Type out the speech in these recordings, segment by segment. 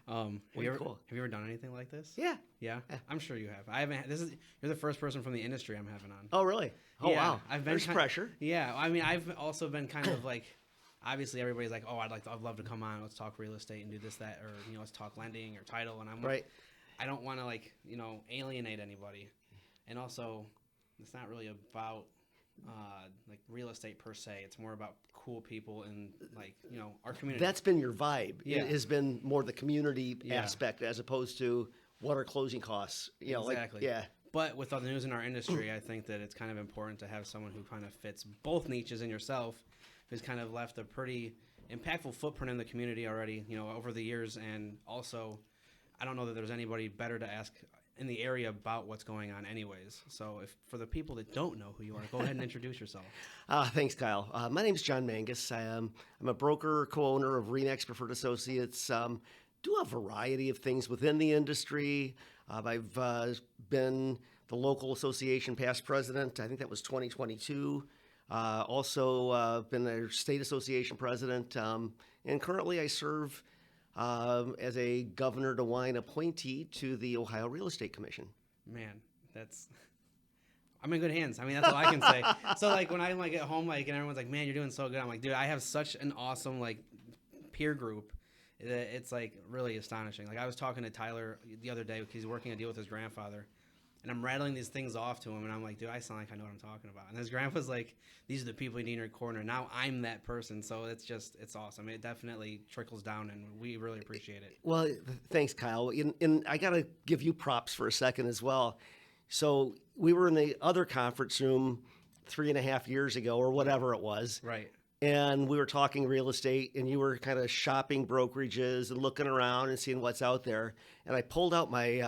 Wow. Cool. Have you ever done anything like this? Yeah. Yeah, Yeah. I'm sure you have. I haven't. You're the first person from the industry I'm having on. Oh, really? Oh, Yeah, wow. I've been There's pressure. Yeah, I mean, I've also been kind of like, obviously everybody's like, oh, I'd love to come on. Let's talk real estate and do this, that, or let's talk lending or title. And I'm like, Right. I don't want to like, alienate anybody. And also, it's not really about like real estate per se. It's more about cool people and like our community. That's been your vibe. Yeah. It has been more the community Yeah. aspect as opposed to what are closing costs. Exactly. Yeah. But with all the news in our industry, I think that it's kind of important to have someone who kind of fits both niches in yourself, who's kind of left a pretty impactful footprint in the community already, over the years. And also, I don't know that there's anybody better to ask in the area about what's going on anyways. So if for the people that don't know who you are, go ahead and introduce yourself. Thanks, Kyle. My name's John Mangas. I'm a broker, co-owner of RE/MAX Preferred Associates. Do a variety of things within the industry. I've been the local association past president. I think that was 2022. Also been a state association president. And currently I serve as a Governor DeWine appointee to the Ohio Real Estate Commission. Man, I'm in good hands. I mean, that's all I can say. So like when I'm like at home, like, and everyone's like, man, you're doing so good. I'm like, dude, I have such an awesome like peer group that it's like really astonishing. Like I was talking to Tyler the other day because he's working a deal with his grandfather, and I'm rattling these things off to him, and I'm like, dude, I sound like I know what I'm talking about. And his grandpa's like, these are the people you need in your corner. Now I'm that person. So it's awesome. It definitely trickles down, and we really appreciate it. Well, thanks, Kyle. And I got to give you props for a second as well. So we were in the other conference room 3.5 years ago or whatever it was. Right. And we were talking real estate, and you were kind of shopping brokerages and looking around and seeing what's out there. And I pulled out my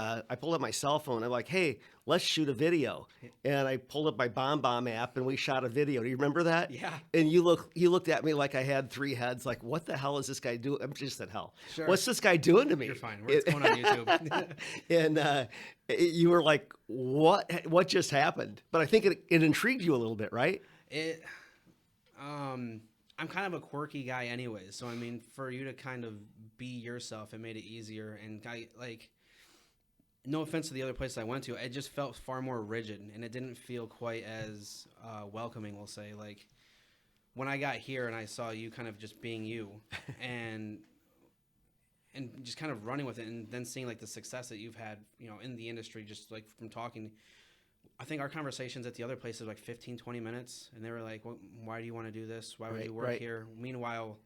cell phone. I'm like, hey, let's shoot a video. And I pulled up my BombBomb app, and we shot a video. Do you remember that? Yeah. And you looked at me like I had 3 heads. Like, what the hell is this guy doing? I'm just at hell. Sure. What's this guy doing to me? You're fine. It's going on YouTube. And you were like, what just happened? But I think it intrigued you a little bit, right? I'm kind of a quirky guy anyways. So, I mean, for you to kind of be yourself, it made it easier. And no offense to the other places I went to, it just felt far more rigid, and it didn't feel quite as welcoming, we'll say. Like when I got here and I saw you kind of just being you and just kind of running with it, and then seeing like the success that you've had, in the industry, just like from talking. I think our conversations at the other places were like 15, 20 minutes, and they were like, why do you want to do this? Why would you work here? Meanwhile,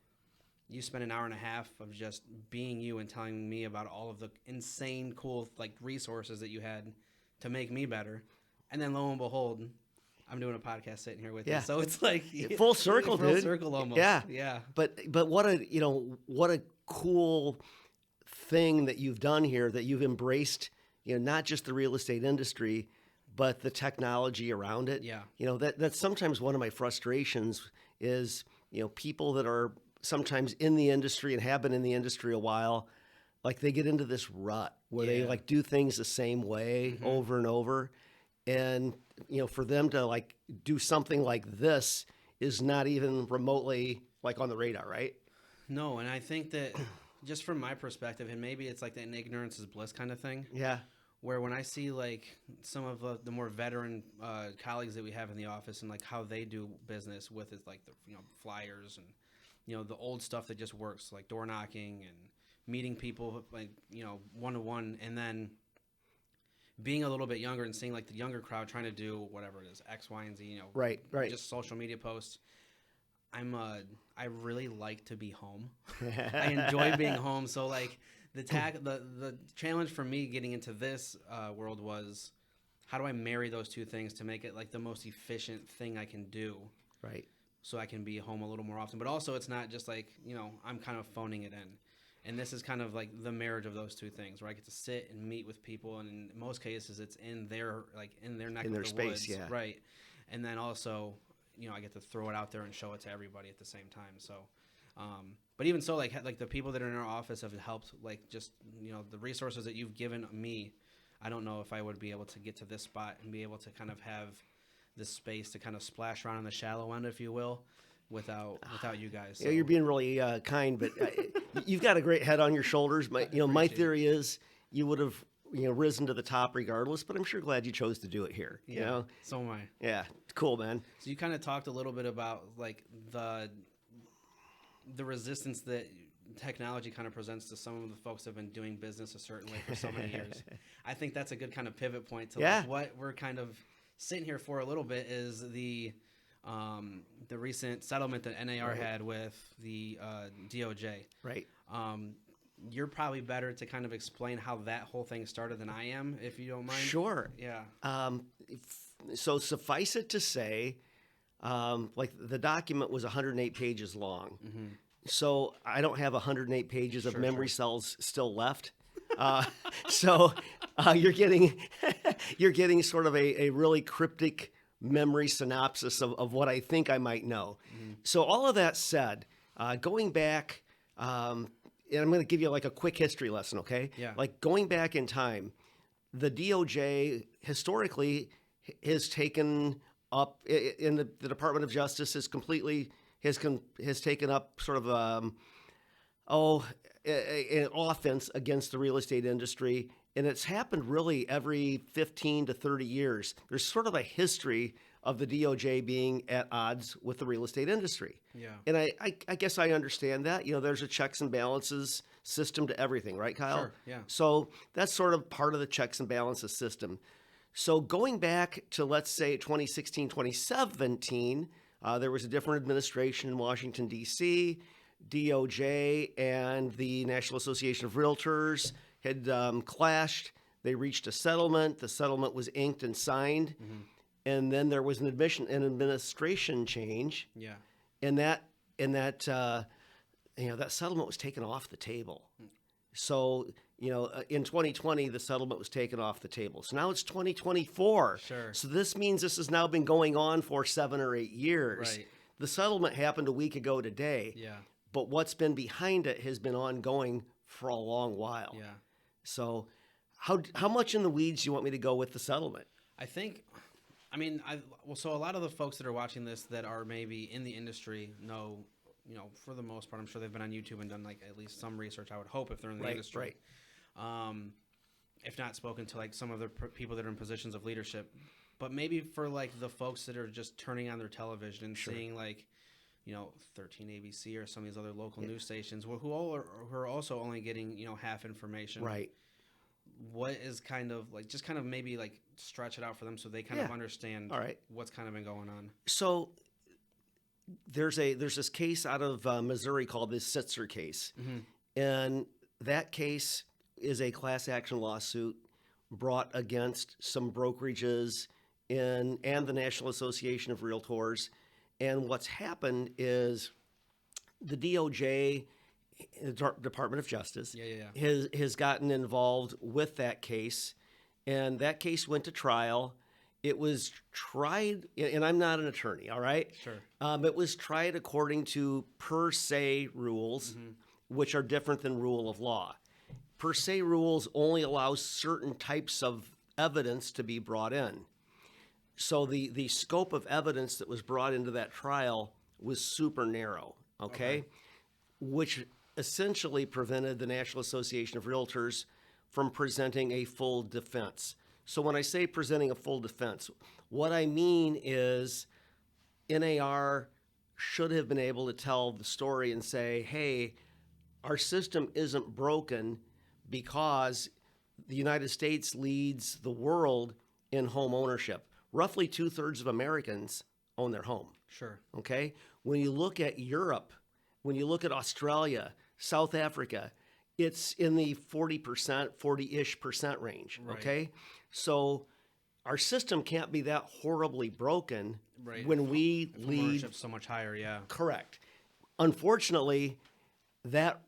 you spent an hour and a half of just being you and telling me about all of the insane, cool like resources that you had to make me better. And then lo and behold, I'm doing a podcast sitting here with you. So it's like full circle, dude. Full circle almost. Yeah. Yeah. But what a cool thing that you've done here, that you've embraced, not just the real estate industry, but the technology around it. Yeah. That's sometimes one of my frustrations is, people that are sometimes in the industry and have been in the industry a while, like they get into this rut where they like do things the same way over and over. And, for them to like do something like this is not even remotely like on the radar, right? No. And I think that just from my perspective, and maybe it's like an ignorance is bliss kind of thing. Yeah. Where when I see like some of the more veteran colleagues that we have in the office and like how they do business with it, like the flyers and the old stuff that just works, like door knocking and meeting people like one-to-one, and then being a little bit younger and seeing like the younger crowd trying to do whatever it is, X, Y, and Z, right, just social media posts. I really like to be home. I enjoy being home. So like the challenge for me getting into this world was, how do I marry those two things to make it like the most efficient thing I can do? Right. So I can be home a little more often. But also it's not just like, I'm kind of phoning it in. And this is kind of like the marriage of those two things, where I get to sit and meet with people, and in most cases it's in their neck of the space, woods. yeah. Right. And then also, I get to throw it out there and show it to everybody at the same time. So but even so, like the people that are in our office have helped, like just the resources that you've given me. I don't know if I would be able to get to this spot and be able to kind of have this space to kind of splash around in the shallow end, if you will. without you guys. Yeah, So you're being really kind, but you've got a great head on your shoulders. My appreciate theory is you would have risen to the top regardless. But I'm sure glad you chose to do it here. yeah, You know, so am I. yeah, cool, man. So you kind of talked a little bit about like the resistance that technology kind of presents to some of the folks that have been doing business a certain way for so many years. I think that's a good kind of pivot point to Yeah. like what we're kind of sitting here for a little bit is the recent settlement that NAR Right. had with the DOJ. Right. You're probably better to kind of explain how that whole thing started than I am, if you don't mind. Sure. Yeah. So suffice it to say, like the document was 108 pages long. Mm-hmm. So I don't have 108 pages of Sure, memory sure. cells still left. So you're getting you're getting sort of a really cryptic memory synopsis of what I think I might know. Mm-hmm. So all of that said, going back, and I'm going to give you like a quick history lesson, okay? Yeah. Like going back in time, the DOJ historically has taken up in the Department of Justice has taken up sort of an offense against the real estate industry, and it's happened really every 15 to 30 years. There's sort of a history of the DOJ being at odds with the real estate industry. Yeah. And I guess I understand that. There's a checks and balances system to everything, right, Kyle? Sure, yeah. So that's sort of part of the checks and balances system. So going back to, let's say, 2016, 2017, there was a different administration in Washington, D.C. DOJ and the National Association of Realtors had clashed. They reached a settlement. The settlement was inked and signed. Mm-hmm. And then there was an administration change. Yeah. And that settlement was taken off the table. So, in 2020, the settlement was taken off the table. So now it's 2024. Sure. So this means this has now been going on for 7 or 8 years. Right. The settlement happened a week ago today. Yeah. But what's been behind it has been ongoing for a long while. Yeah. So how much in the weeds do you want me to go with the settlement? I think, so a lot of the folks that are watching this that are maybe in the industry know, for the most part, I'm sure they've been on YouTube and done like at least some research, I would hope, if they're in the industry. Right. If not spoken to like some of the people that are in positions of leadership, but maybe for like the folks that are just turning on their television and seeing like, 13 ABC or some of these other local news stations who are also only getting, half information. Right. What is kind of like, just kind of maybe like stretch it out for them so they kind of understand All right. what's kind of been going on. So there's this case out of Missouri called the Sitzer case. Mm-hmm. And that case is a class action lawsuit brought against some brokerages and the National Association of Realtors. And what's happened is the DOJ, the Department of Justice, has gotten involved with that case. And that case went to trial. It was tried, and I'm not an attorney, all right? Sure. It was tried according to per se rules, which are different than rule of law. Per se rules only allow certain types of evidence to be brought in. So the scope of evidence that was brought into that trial was super narrow, okay? Which essentially prevented the National Association of Realtors from presenting a full defense. So when I say presenting a full defense, what I mean is NAR should have been able to tell the story and say, hey, our system isn't broken because the United States leads the world in home ownership. Roughly 2/3 of Americans own their home. Sure. Okay? When you look at Europe, when you look at Australia, South Africa, it's in the 40-ish percent range. Right. Okay? So our system can't be that horribly broken Right. when we If lead. ownership's so much higher, yeah. Correct. Unfortunately, that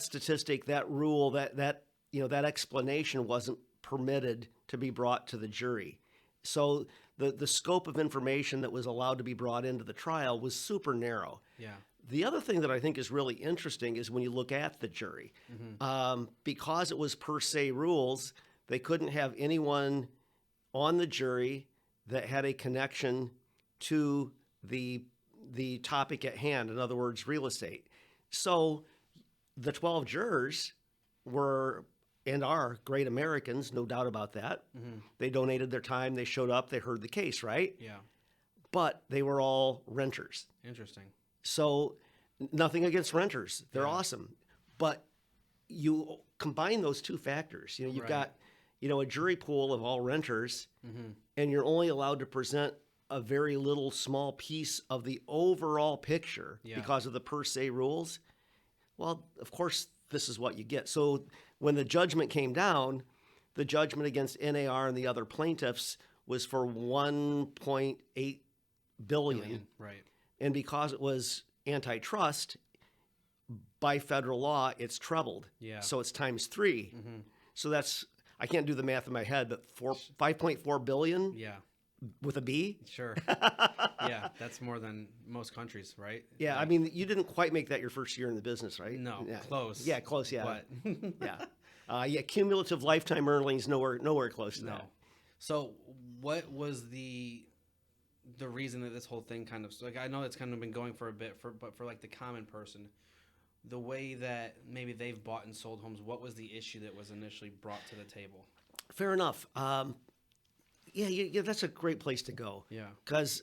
statistic, that rule, that explanation wasn't permitted to be brought to the jury. So the scope of information that was allowed to be brought into the trial was super narrow. Yeah. The other thing that I think is really interesting is when you look at the jury, because it was per se rules, they couldn't have anyone on the jury that had a connection to the the topic at hand, in other words, real estate. So the 12 jurors were and are great Americans, no doubt about that. They donated their time, they showed up, they heard the case, right? Yeah. But they were all renters. Interesting. So nothing against renters. They're Yeah. awesome. But you combine those two factors. You know, you've Right. got, a jury pool of all renters, and you're only allowed to present a very little small piece of the overall picture Yeah. because of the per se rules. Well, of course, this is what you get. So when the judgment came down, the judgment against NAR and the other plaintiffs was for 1.8 billion. Right. And because it was antitrust, by federal law, it's trebled. Yeah. So it's times 3. So that's, I can't do the math in my head, but 5.4 billion Yeah. with a B? Sure. Yeah. That's more than most countries, right? Yeah, I mean, you didn't quite make that your first year in the business, right? No. Yeah. Close. Yeah, close, yeah. But Yeah, cumulative lifetime earnings, nowhere close to no. that. So what was the reason that this whole thing kind of, like, I know it's kind of been going for a bit, but for like the common person, the way that maybe they've bought and sold homes, what was the issue that was initially brought to the table? Fair enough. Yeah, that's a great place to go. Yeah. Because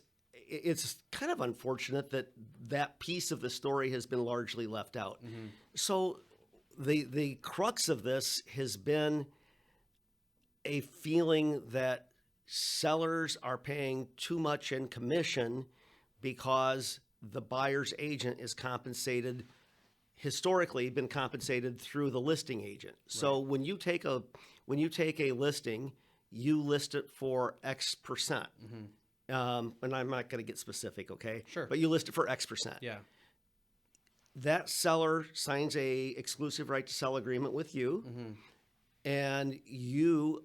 it's kind of unfortunate that that piece of the story has been largely left out. So the crux of this has been a feeling that sellers are paying too much in commission because the buyer's agent is historically been compensated through the listing agent. So when you take a listing, you list it for X percent. And I'm not going to get specific, okay? Sure. But you list it for X percent. Yeah. That seller signs a exclusive right to sell agreement with you, and you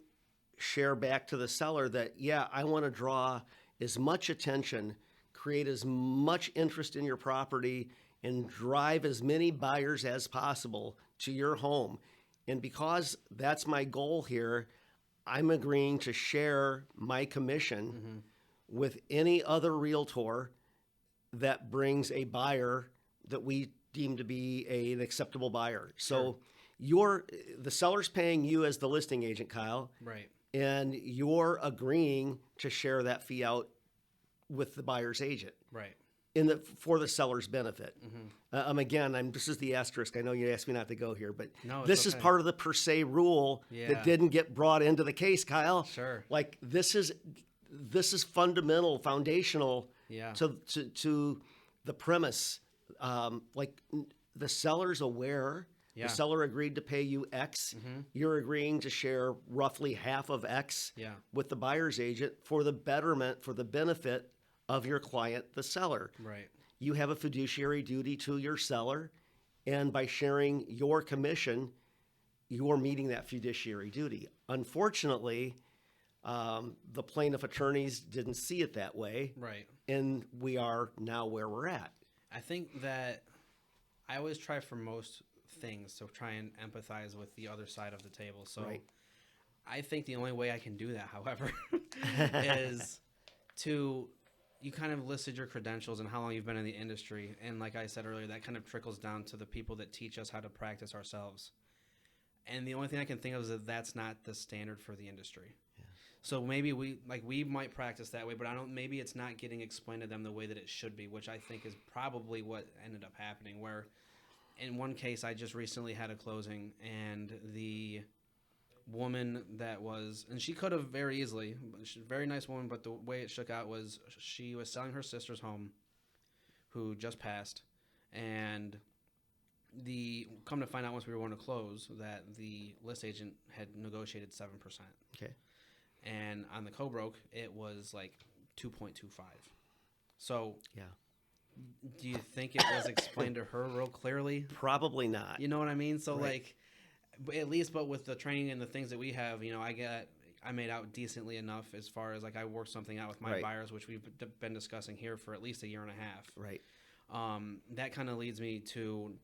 share back to the seller that, yeah, I want to draw as much attention, create as much interest in your property, and drive as many buyers as possible to your home. And because that's my goal here, I'm agreeing to share my commission with any other realtor that brings a buyer that we deem to be an acceptable buyer. So the seller's paying you as the listing agent, Kyle. Right. And you're agreeing to share that fee out with the buyer's agent. Right. For the seller's benefit. Again, this is the asterisk. I know you asked me not to go here, but No, it's this is okay. part of the per se rule Yeah. that didn't get brought into the case, Kyle. Sure. Like this is foundational Yeah. to the premise. The seller's aware. Yeah. The seller agreed to pay you X. You're agreeing to share roughly half of X Yeah. with the buyer's agent for the betterment, for the benefit of your client, the seller. Right. You have a fiduciary duty to your seller, and by sharing your commission, you're meeting that fiduciary duty. Unfortunately, the plaintiff attorneys didn't see it that way, Right. and we are now where we're at. I think that I always try for most things to try and empathize with the other side of the table. So Right. I think the only way I can do that, however, is you kind of listed your credentials and how long you've been in the industry. And like I said earlier, that kind of trickles down to the people that teach us how to practice ourselves. And the only thing I can think of is that that's not the standard for the industry. Yeah. So maybe we might practice that way, but maybe it's not getting explained to them the way that it should be, which I think is probably what ended up happening, where in one case I just recently had a closing, and the woman and she could have very easily, she's a very nice woman, but the way it shook out was she was selling her sister's home, who just passed, and come to find out once we were going to close that the list agent had negotiated 7%. Okay. And on the co-broke, it was like 2.25. So Yeah. do you think it was explained to her real clearly? Probably not. You know what I mean? So Right. at least, but with the training and the things that we have, I made out decently enough as far as I worked something out with my Right. buyers, which we've been discussing here for at least a year and a half. Right. That kind of leads me to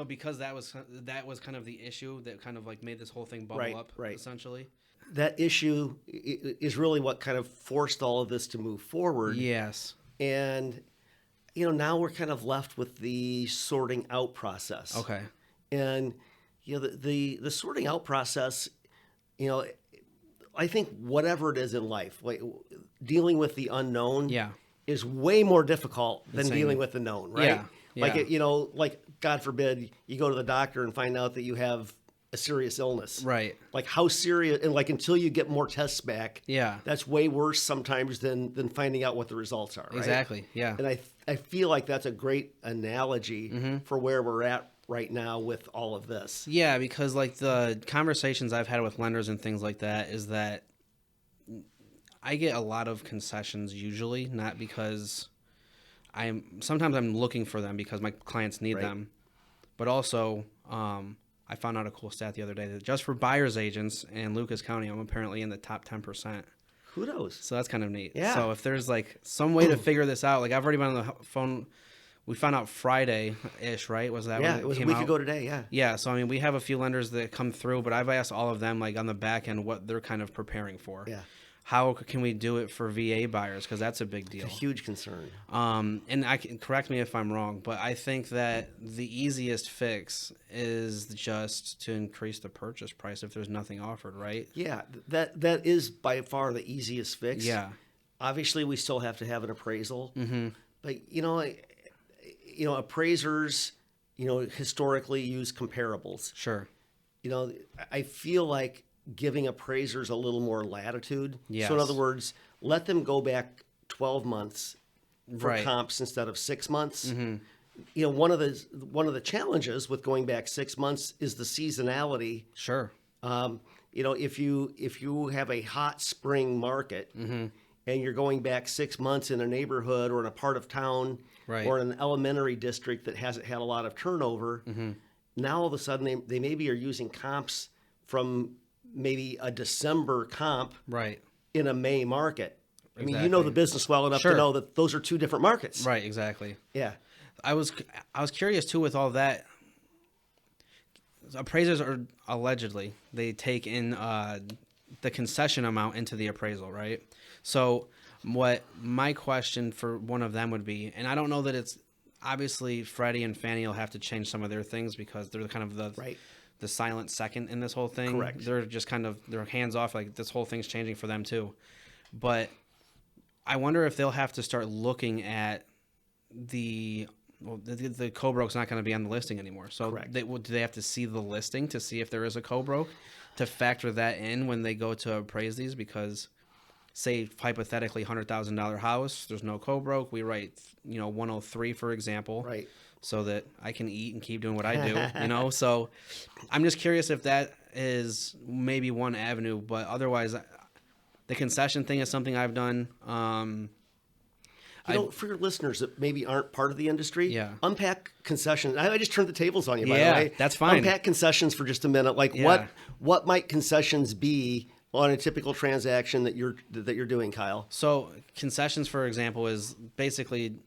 because that was kind of the issue that kind of made this whole thing bubble Right, up, right. essentially. that issue is really what kind of forced all of this to move forward. Yes. And, now we're kind of left with the sorting out process. Okay. And, the sorting out process, I think whatever it is in life, like dealing with the unknown Yeah. is way more difficult than same. dealing with the known, right? Yeah. Like, like God forbid you go to the doctor and find out that you have a serious illness. Right. Like how serious, and like until you get more tests back, Yeah. that's way worse sometimes than finding out what the results are, right? Exactly. Yeah. And I feel like that's a great analogy Mm-hmm. for where we're at right now with all of this. Yeah, because like the conversations I've had with lenders and things like that is that I get a lot of concessions usually, not because sometimes I'm looking for them because my clients need Right. them, but also I found out a cool stat the other day that just for buyer's agents in Lucas County, I'm apparently in the top 10%. Kudos. So that's kind of neat. Yeah. So if there's like some way to figure this out, like I've already been on the phone. We found out Friday-ish, right? Was that Yeah, when it was a came week out? ago today, yeah. Yeah, so I mean, we have a few lenders that come through, but I've asked all of them, like on the back end, what they're kind of preparing for. Yeah. How can we do it for VA buyers? Because that's a big deal. It's a huge concern. And I can correct me if I'm wrong, but I think that the easiest fix is just to increase the purchase price if there's nothing offered, right? Yeah, that is by far the easiest fix. Yeah. Obviously, we still have to have an appraisal, Mm-hmm. but appraisers, historically use comparables. Sure. I feel like giving appraisers a little more latitude. Yes. So in other words, let them go back 12 months for Right. comps instead of 6 months. Mm-hmm. One of the challenges with going back 6 months is the seasonality. Sure. If you have a hot spring market Mm-hmm. and you're going back 6 months in a neighborhood or in a part of town Right. or in an elementary district that hasn't had a lot of turnover, Mm-hmm. now all of a sudden they maybe are using comps from maybe a December comp Right. in a May market. I mean, you know Exactly. the business well enough Sure. to know that those are two different markets. Right. Exactly. Yeah. I was curious too with all that. Appraisers are allegedly they take in the concession amount into the appraisal, right? So what my question for one of them would be, and I don't know that it's obviously Freddie and Fannie will have to change some of their things because they're kind of the Right. the silent second in this whole thing. Correct. They're just kind of they're hands off. Like this whole thing's changing for them too. But I wonder if they'll have to start looking at the co-broke's not going to be on the listing anymore. So Correct. do they have to see the listing to see if there is a co-broke to factor that in when they go to appraise these? Because say hypothetically $100,000 house, there's no co-broke. We write 103 for example, Right. so that I can eat and keep doing what I do. So I'm just curious if that is maybe one avenue, but otherwise the concession thing is something I've done. For your listeners that maybe aren't part of the industry, Yeah. unpack concessions. I just turned the tables on you, by the Yeah, way. that's fine. Unpack concessions for just a minute. Like Yeah. what might concessions be on a typical transaction that you're doing, Kyle? So concessions, for example, is basically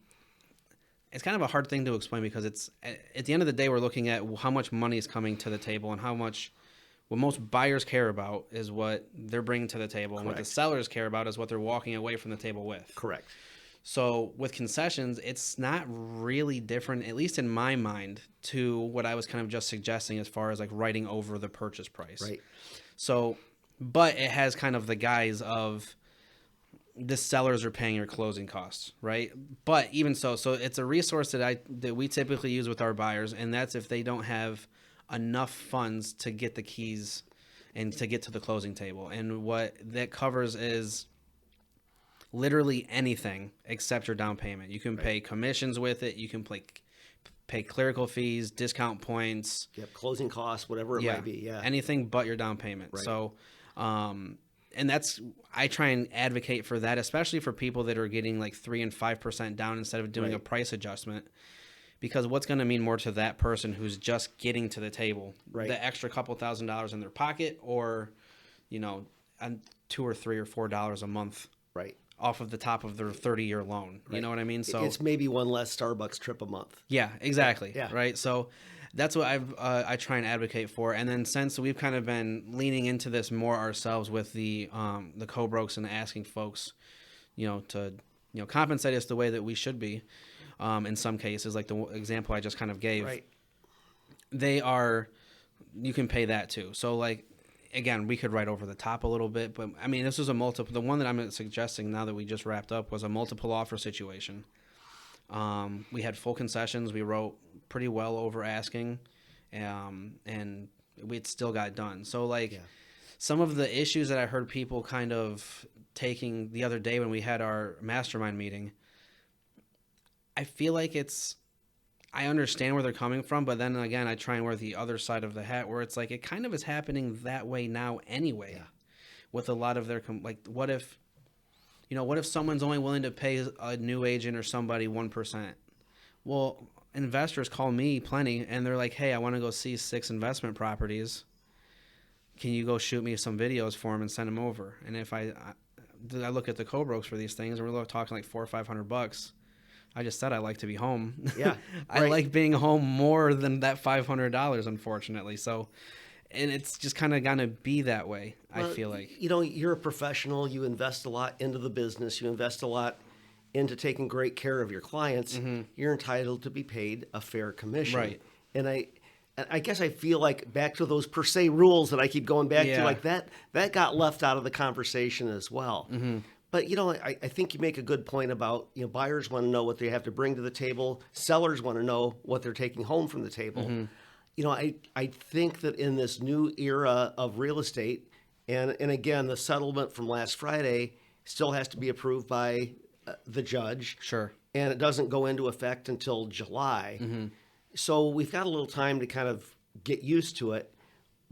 it's kind of a hard thing to explain because it's at the end of the day we're looking at how much money is coming to the table and how much what most buyers care about is what they're bringing to the table, and what the Correct. sellers care about is what they're walking away from the table with. Correct. So with concessions, it's not really different, at least in my mind, to what I was kind of just suggesting as far as like writing over the purchase price. Right. So, but it has kind of the guise of the sellers are paying your closing costs, right? But even so it's a resource that we typically use with our buyers, and that's if they don't have enough funds to get the keys and to get to the closing table. And what that covers is literally anything except your down payment. You can pay commissions with it. You can pay clerical fees, discount points. Yep. Closing costs, whatever it might be. Yeah. Anything but your down payment. Right. So, and I try and advocate for that, especially for people that are getting like 3 and 5% down instead of doing a Right. price adjustment. Because what's going to mean more to that person who's just getting to the table, Right. the extra couple $1,000s in their pocket, or, $2 or $3 or $4 a month Right. off of the top of their 30-year loan. You Right. know what I mean? So It's maybe one less Starbucks trip a month. yeah, exactly. Yeah. Right. So That's what I try and advocate for. And then since we've kind of been leaning into this more ourselves with the co-brokes and asking folks, to compensate us the way that we should be, in some cases, like the example I just kind of gave, Right. you can pay that too. So like, again, we could write over the top a little bit, but I mean, this is a multiple. The one that I'm suggesting now that we just wrapped up was a multiple offer situation. We had full concessions. We wrote pretty well over asking, and it still got done. So like, some of the issues that I heard people kind of taking the other day when we had our mastermind meeting, I feel like I understand where they're coming from, but then again, I try and wear the other side of the hat where it's like it kind of is happening that way now anyway. Yeah. With a lot of their like, what if someone's only willing to pay a new agent or somebody 1%? Well, investors call me plenty, and they're like, "Hey, I want to go see 6 investment properties. Can you go shoot me some videos for them and send them over?" And if I look at the co-brokes for these things, and we're talking like $400 or $500. I just said I like to be home. Yeah, I like being home more than that $500, unfortunately. So, and it's just kind of gonna be that way. Well, I feel like you're a professional. You invest a lot into the business. You invest a lot into taking great care of your clients. Mm-hmm. You're entitled to be paid a fair commission. Right. And I guess I feel like back to those per se rules that I keep going back to, like that got left out of the conversation as well. Mm-hmm. But, I think you make a good point about, buyers want to know what they have to bring to the table. Sellers want to know what they're taking home from the table. Mm-hmm. I think that in this new era of real estate, and again, the settlement from last Friday still has to be approved by the judge. Sure. And it doesn't go into effect until July. Mm-hmm. So we've got a little time to kind of get used to it.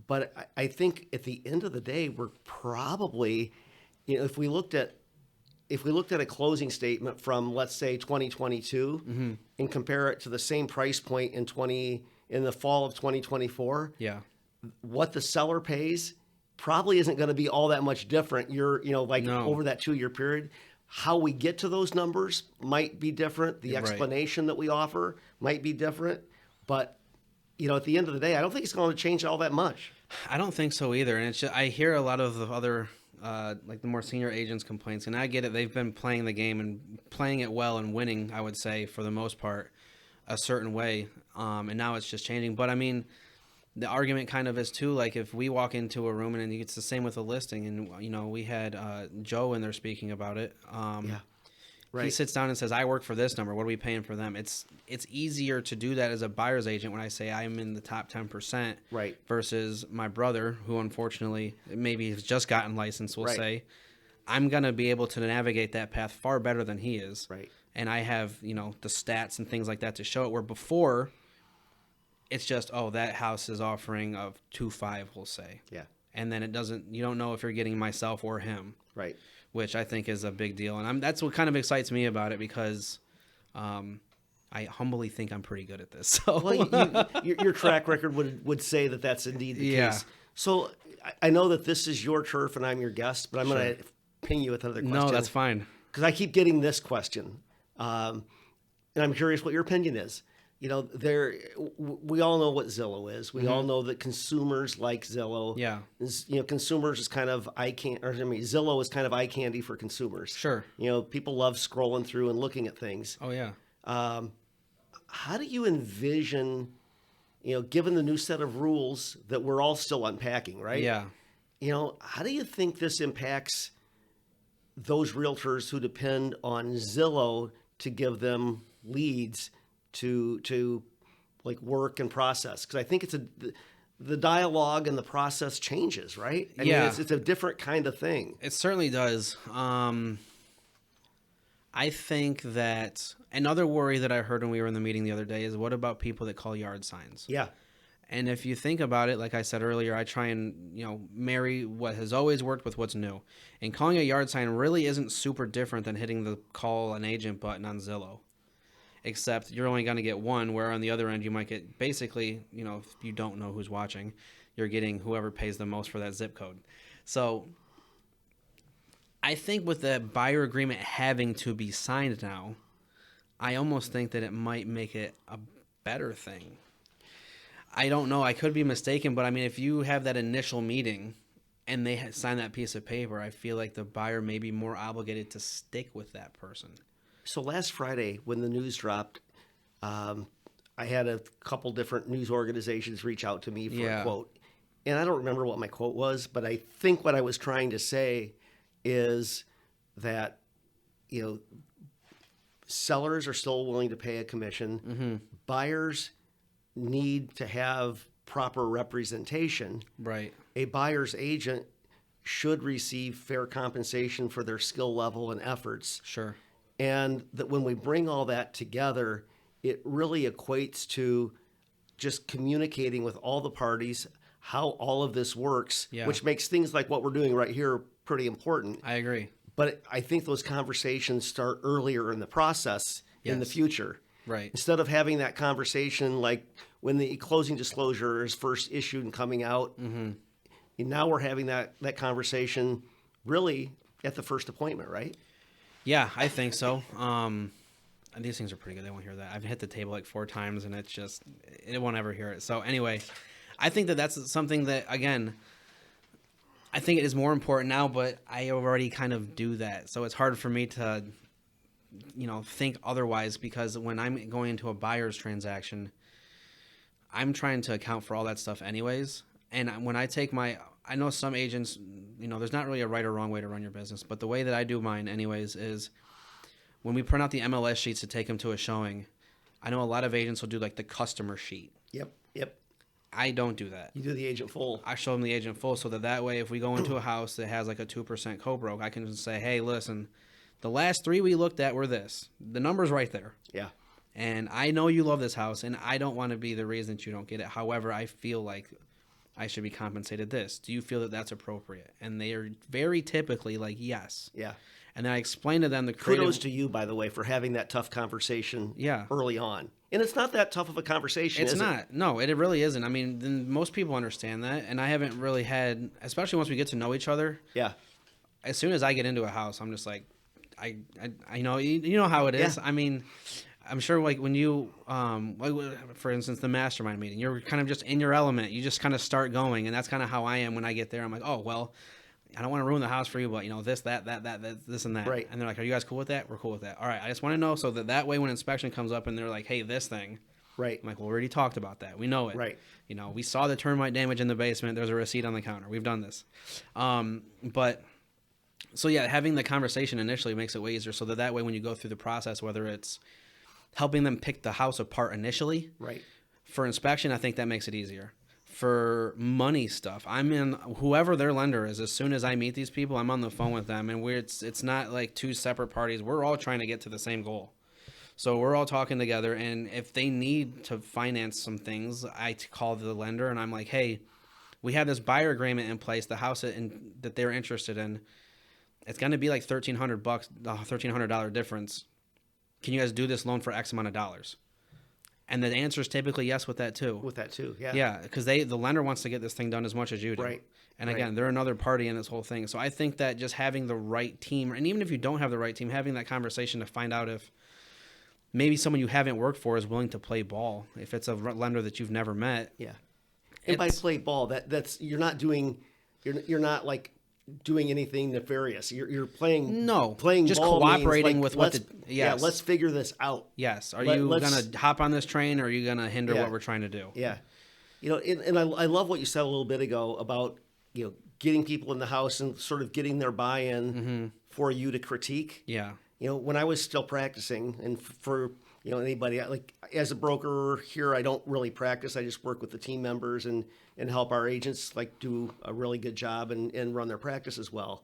But I think at the end of the day, we're probably, if we looked at a closing statement from, let's say, 2022 mm-hmm. and compare it to the same price point in the fall of 2024, what the seller pays probably isn't going to be all that much different. Over that 2-year period, how we get to those numbers might be different. The explanation that we offer might be different, but at the end of the day, I don't think it's going to change all that much. I don't think so either. And I hear a lot of the other like the more senior agents' complaints, and I get it. They've been playing the game and playing it well and winning, I would say, for the most part, a certain way. And now it's just changing. But I mean, the argument kind of is too, like if we walk into a room and it's the same with a listing, and we had Joe in there speaking about it. He sits down and says, "I work for this number. What are we paying for them?" It's easier to do that as a buyer's agent when I say I'm in the top 10%, right? Versus my brother, who unfortunately maybe has just gotten licensed. We'll say, I'm gonna be able to navigate that path far better than he is, right? And I have the stats and things like that to show it. Where before, it's just that house is offering of 2.5, we'll say, and then you don't know if you're getting myself or him, right? Which I think is a big deal. And that's what kind of excites me about it because I humbly think I'm pretty good at this. So. Well, your track record would say that that's indeed the case. So I know that this is your turf and I'm your guest, but I'm going to ping you with another question. No, that's fine. Because I keep getting this question. And I'm curious what your opinion is. We all know what Zillow is. We all know that consumers like Zillow. Yeah. Consumers is kind of Zillow is kind of eye candy for consumers. Sure. People love scrolling through and looking at things. Oh yeah. How do you envision, given the new set of rules that we're all still unpacking, right? Yeah. How do you think this impacts those realtors who depend on Zillow to give them leads to like work and process? Because I think the dialogue and the process changes, right? I mean, it's a different kind of thing. It certainly does. I think that another worry that I heard when we were in the meeting the other day is what about people that call yard signs? Yeah. And if you think about it, like I said earlier, I try and, marry what has always worked with what's new. And calling a yard sign really isn't super different than hitting the call an agent button on Zillow. Except you're only going to get one, where on the other end you might get basically, if you don't know who's watching, you're getting whoever pays the most for that zip code. So I think with the buyer agreement having to be signed now, I almost think that it might make it a better thing. I don't know. I could be mistaken, but I mean, if you have that initial meeting and they sign that piece of paper, I feel like the buyer may be more obligated to stick with that person. So last Friday, when the news dropped, I had a couple different news organizations reach out to me for a quote. And I don't remember what my quote was, but I think what I was trying to say is that, sellers are still willing to pay a commission. Mm-hmm. Buyers need to have proper representation. Right. A buyer's agent should receive fair compensation for their skill level and efforts. Sure. And that when we bring all that together, it really equates to just communicating with all the parties how all of this works, which makes things like what we're doing right here pretty important. I agree. But I think those conversations start earlier in the process in the future. Right. Instead of having that conversation like when the closing disclosure is first issued and coming out, and now we're having that conversation really at the first appointment, right? Yeah, I think so. These things are pretty good. They won't hear that. I've hit the table like 4 times, and it won't ever hear it. So anyway, I think that that's something that, again, I think it is more important now, but I already kind of do that. So it's hard for me to, think otherwise, because when I'm going into a buyer's transaction, I'm trying to account for all that stuff anyways. And when I take I know some agents, there's not really a right or wrong way to run your business, but the way that I do mine anyways is when we print out the MLS sheets to take them to a showing, I know a lot of agents will do like the customer sheet. Yep. I don't do that. You do the agent full. I show them the agent full so that way if we go into a house that has like a 2% co-broke, I can just say, hey, listen, the last 3 we looked at were this. The number's right there. Yeah. And I know you love this house, and I don't want to be the reason that you don't get it. However, I feel like I should be compensated this. Do you feel that that's appropriate? And they are very typically like, yes. Yeah. And then I explain to them the creative... Kudos to you, by the way, for having that tough conversation early on. And it's not that tough of a conversation, It's is not. it? No, it really isn't. I mean, then most people understand that, and I haven't really had, especially once we get to know each other. Yeah. As soon as I get into a house, I'm just like, I know, you know how it is. Yeah. I mean, I'm sure like when you, like for instance, the mastermind meeting, you're kind of just in your element. You just kind of start going, and that's kind of how I am when I get there. I'm like, oh, well, I don't want to ruin the house for you, but this, that, this, and that. Right. And they're like, are you guys cool with that? We're cool with that. All right. I just want to know so that way when inspection comes up and they're like, hey, this thing. Right. I'm like, well, we already talked about that. We know it. Right. We saw the termite damage in the basement. There's a receipt on the counter. We've done this. But so yeah, having the conversation initially makes it way easier so that way when you go through the process, whether it's helping them pick the house apart initially. Right. For inspection, I think that makes it easier. For money stuff, I'm in whoever their lender is. As soon as I meet these people, I'm on the phone with them, and it's not like 2 separate parties. We're all trying to get to the same goal. So we're all talking together, and if they need to finance some things, I call the lender, and I'm like, hey, we have this buyer agreement in place. The house that they're interested in, it's going to be like $1,300, $1,300 difference. Can you guys do this loan for X amount of dollars? And the answer is typically yes with that too. Yeah. Yeah, because the lender wants to get this thing done as much as you do. Right. And again, they're another party in this whole thing. So I think that just having the right team, and even if you don't have the right team, having that conversation to find out if maybe someone you haven't worked for is willing to play ball. If it's a lender that you've never met. Yeah. And by play ball, that's you're not like doing anything nefarious. You're playing playing just ball cooperating means, with let's figure this out. Yes. Are you going to hop on this train, or are you going to hinder what we're trying to do? Yeah. And I love what you said a little bit ago about, getting people in the house and sort of getting their buy-in for you to critique. Yeah. When I was still practicing, and for anybody, like as a broker here, I don't really practice. I just work with the team members and help our agents like do a really good job and run their practice as well.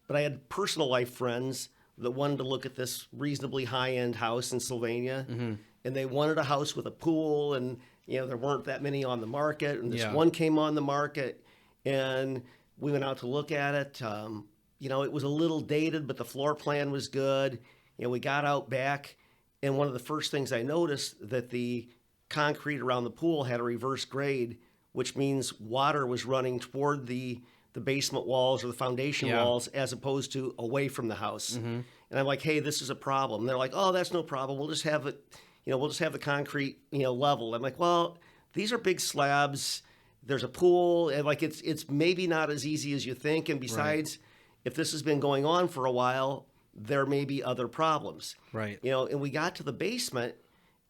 But I had personal life friends that wanted to look at this reasonably high-end house in Sylvania, and they wanted a house with a pool, and there weren't that many on the market, and this one came on the market, and we went out to look at it. It was a little dated, but the floor plan was good. We got out back, and one of the first things I noticed that the concrete around the pool had a reverse grade, which means water was running toward the basement walls or the foundation walls as opposed to away from the house. And I'm like, hey, this is a problem. And they're like, oh, that's no problem. We'll just have it, we'll just have the concrete, level. I'm like, well, these are big slabs. There's a pool, and like it's maybe not as easy as you think. And besides, if this has been going on for a while, there may be other problems. Right. And we got to the basement,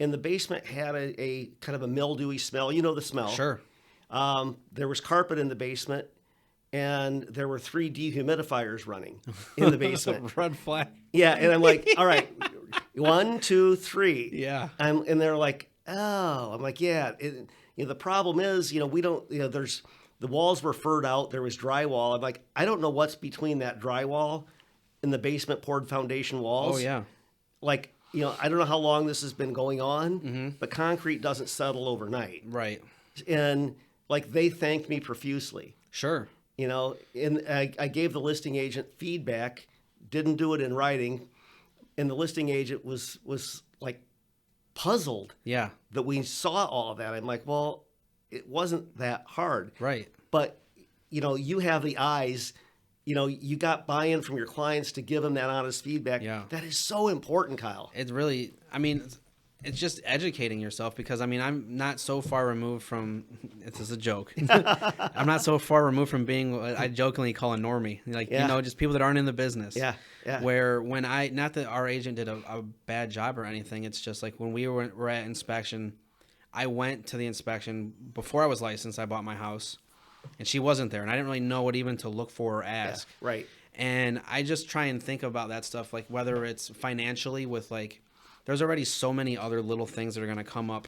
and the basement had a kind of a mildewy smell. You know the smell. Sure. There was carpet in the basement, and there were 3 dehumidifiers running in the basement. Red flag. Yeah, and I'm like, all right, 1, 2, 3. Yeah. And they're like, oh, I'm like, yeah. The problem is, we don't, there's the walls were furred out. There was drywall. I'm like, I don't know what's between that drywall and the basement poured foundation walls. Oh yeah. Like, I don't know how long this has been going on, but concrete doesn't settle overnight. Right. And like they thanked me profusely. Sure. And I gave the listing agent feedback, didn't do it in writing, and the listing agent was like puzzled. Yeah. That we saw all of that. I'm like, well, it wasn't that hard. Right. But, you have the eyes, you got buy-in from your clients to give them that honest feedback. Yeah. That is so important, Kyle. It's really, it's just educating yourself because, I'm not so far removed from, this is a joke. I'm not so far removed from being what I jokingly call a normie. Like, just people that aren't in the business. Yeah. Yeah. Where when not that our agent did a bad job or anything, it's just like when we were at inspection, I went to the inspection before I was licensed. I bought my house, and she wasn't there, and I didn't really know what even to look for or ask. Yeah, right. And I just try and think about that stuff, like whether it's financially with like, there's already so many other little things that are going to come up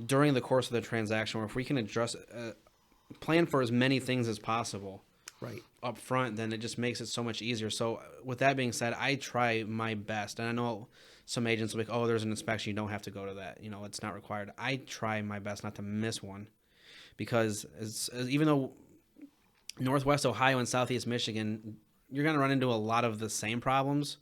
during the course of the transaction, where if we can address, plan for as many things as possible. Right. Up front, then it just makes it so much easier. So with that being said, I try my best, and I know some agents will be like, oh, there's an inspection, you don't have to go to that, it's not required. I try my best not to miss one, because even though Northwest Ohio and Southeast Michigan, you're going to run into a lot of the same problems.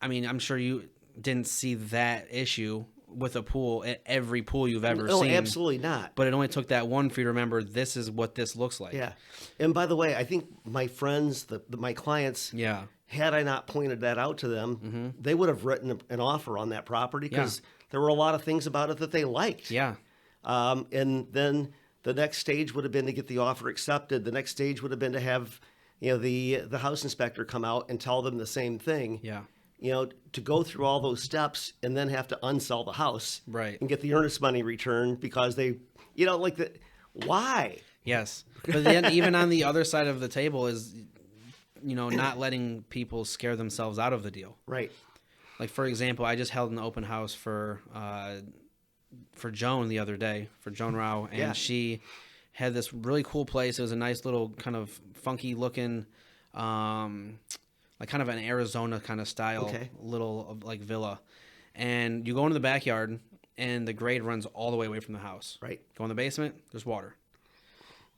I'm sure you didn't see that issue with a pool at every pool you've ever seen. No, absolutely not. But it only took that one for you to remember, this is what this looks like. Yeah. And by the way, I think my friends, my clients, had I not pointed that out to them, they would have written an offer on that property because there were a lot of things about it that they liked. Yeah. And then the next stage would have been to get the offer accepted. The next stage would have been to have, the house inspector come out and tell them the same thing. Yeah. To go through all those steps and then have to unsell the house. Right. And get the earnest money returned because they, why? Yes. But then even on the other side of the table is, not letting people scare themselves out of the deal. Right. Like, for example, I just held an open house for Joan the other day, for Joan Rao, and she had this really cool place. It was a nice little kind of funky looking, like kind of an Arizona kind of style, little like villa. And you go into the backyard, and the grade runs all the way away from the house. Right. Go in the basement, there's water.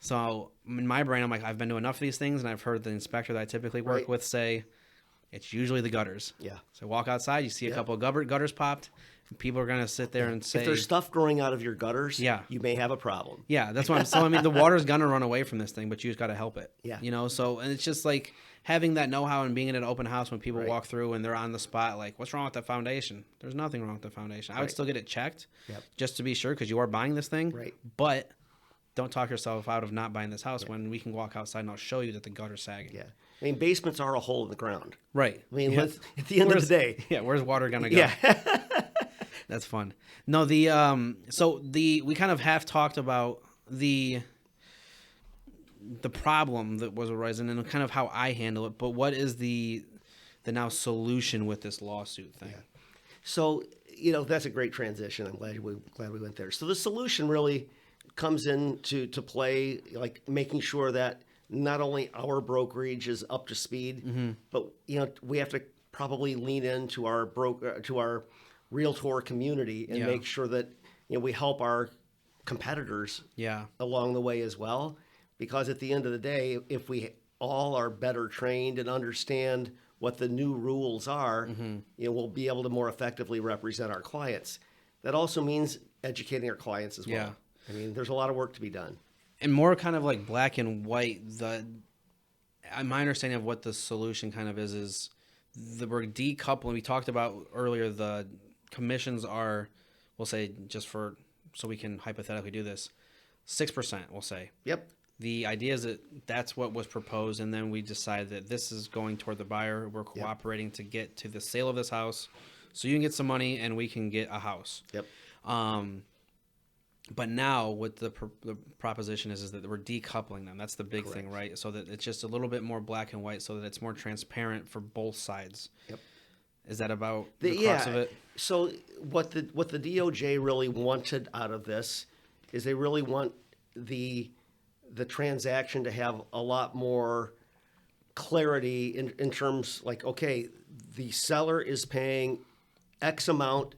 So in my brain, I'm like, I've been to enough of these things, and I've heard the inspector that I typically work with say, it's usually the gutters. Yeah. So walk outside, you see a couple of gutters popped. People are going to sit there and say, if there's stuff growing out of your gutters, you may have a problem. Yeah, that's what I'm saying. The water's going to run away from this thing, but you just got to help it. Yeah. And it's just like having that know-how and being in an open house when people walk through and they're on the spot, like, what's wrong with the foundation? There's nothing wrong with the foundation. I would still get it checked just to be sure, because you are buying this thing. Right. But don't talk yourself out of not buying this house when we can walk outside and I'll show you that the gutter's sagging. Yeah. Basements are a hole in the ground. Right. At the end of the day. Yeah, where's water going to go? Yeah. That's fun. No, we kind of half talked about the problem that was arising and kind of how I handle it, but what is the now solution with this lawsuit thing? Yeah. So, that's a great transition. I'm glad we went there. So the solution really comes into play, like making sure that not only our brokerage is up to speed, but we have to probably lean into our realtor community and make sure that we help our competitors along the way as well. Because at the end of the day, if we all are better trained and understand what the new rules are, we'll be able to more effectively represent our clients. That also means educating our clients as well. Yeah. There's a lot of work to be done. And more kind of like black and white, my understanding of what the solution kind of is we're decoupling. We talked about earlier, the commissions are, we'll say, just for so we can hypothetically do this, 6%, we'll say. Yep. The idea is that that's what was proposed, and then we decided that this is going toward the buyer. We're cooperating to get to the sale of this house, so you can get some money and we can get a house. Yep. But now what the proposition is that we're decoupling them. That's the big Correct. thing, right? So that it's just a little bit more black and white, so that it's more transparent for both sides. Yep. Is that about the crux of it? So what the DOJ really wanted out of this is they really want the transaction to have a lot more clarity in terms like, okay, the seller is paying X amount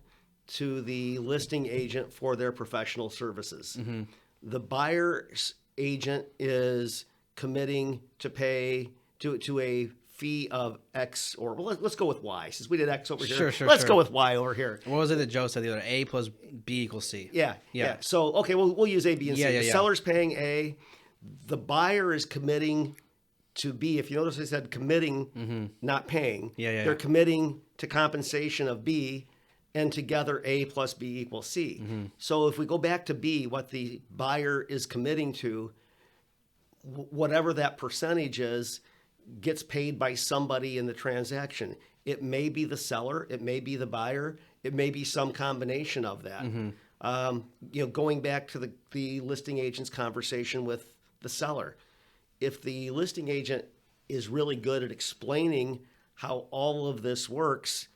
to the listing agent for their professional services. Mm-hmm. The buyer's agent is committing to pay to a fee of X, or well, let's go with Y since we did X over here. Let's go with Y over here. What was it that Joe said the other day? A plus B equals C. Yeah. So okay, we'll use A, B, and C. The Yeah. seller's paying A. The buyer is committing to B. If you notice, I said committing, not paying. They're committing to compensation of B, and together A plus B equals C. So if we go back to B, what the buyer is committing to, whatever that percentage is, gets paid by somebody in the transaction. It may be the seller, it may be the buyer, it may be some combination of that. Going back to the listing agent's conversation with the seller, if the listing agent is really good at explaining how all of this works,